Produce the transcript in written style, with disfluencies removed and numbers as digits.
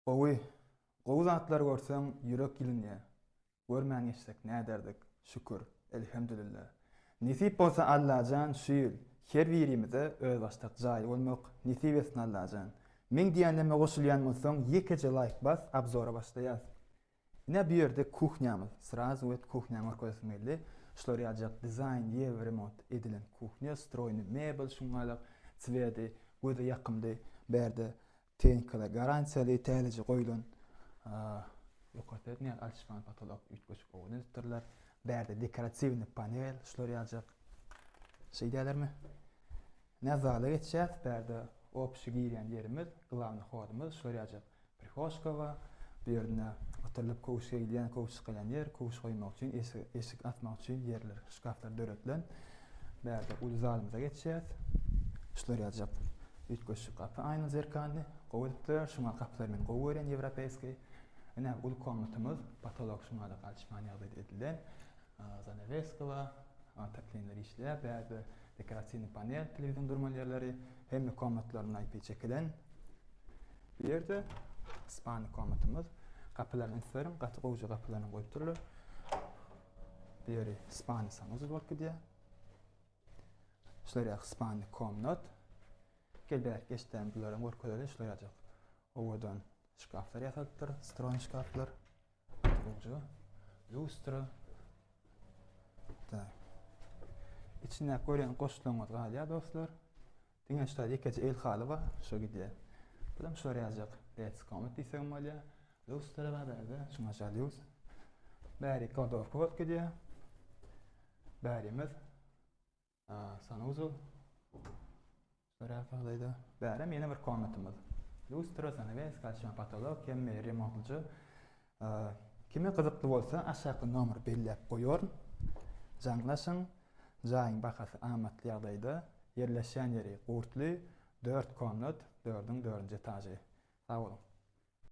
Gowy, gowy zatlar görseň ýürek ýylinýär. Görmän geçsek näderdik? Şükür, elhamdülillah. Nisip bolsa Allahan şu ýyl her birimize öz başdak jaý bolmak nisip etsin Allahan. Meň diýenleme goşulýan bolsaň ýekece like bas, abzora başlaýar. Ne bir ýerde kuhnýamyz, srazu wet kuhnýamy görkezim geldi. Şolar ýajak dizayn ýe remont edilen kuhня, stroyny mebel şuňalar, çwedi, göze ýakymdy, berde tehnikada garansiýaly tälici goýulan ýokartdy alçypan patolog ütgeç goýulýar. Berde dekoratiwny panel, şolar ýajak şeýdälermi? Nazala geçýär, berde opşy girýän ýerimiz, glavny hodymyz, şolar ýajak prihostkova, berde oturup kowşa gidýän, kowşa gylýan ýer, kowşa goýmak üçin, eşik atmak üçin ýerler, şkaflar döretilen. Berde ul zalymyza geçýär. Şolar ýajak ütgeç kapy, aýny zerkanly goýulypdyr, şuňa kaplar men goýuren ýewropeýski. Ene ul komnatymyz patolog şuňa alçypan ýagdaýda edilen. Zanaveskova, taklinler işler, berde dekoratiwny panel, telewizyon durmalarly, hemme komnatlaryna IP çekilen. Bir ýerde spany komnatymyz, kapylaryny islerim, gaty gowjy kapylaryny goýup durlar. Bir ýeri spany saňyz bolup gidýär. Şolar ýa spany komnat. Gelberk geçden bulara görkezeli şolar ýajak. Owadan şkaflar ýasalypdyr, stroň şkaflar, gowjy, lustra. İçine görýän goşulmagy galýa dostlar. Diňe şeýle ýekeci el haly bar, şo gidýär. Bulam şolar ýajak. Dets komnat diýsem bolýar. Lustra bar da, şuňa jaluz. Bäri kladowka bolup gidýär. Bärimiz sanuzel. Şorafalyda. Bäri meni bir komnatymyz. Lustra, sanavesk, alçypan patolog, hemme remontçy. Kime gyzykly bolsa aşağı nomer belläp goýar. Jaňlaşyň, jaýyň bahasy amatly ýagdaýda ýerleşýän ýeri gurtly 4 komnat, 4-üň 4-nji etajy. Sag bolun.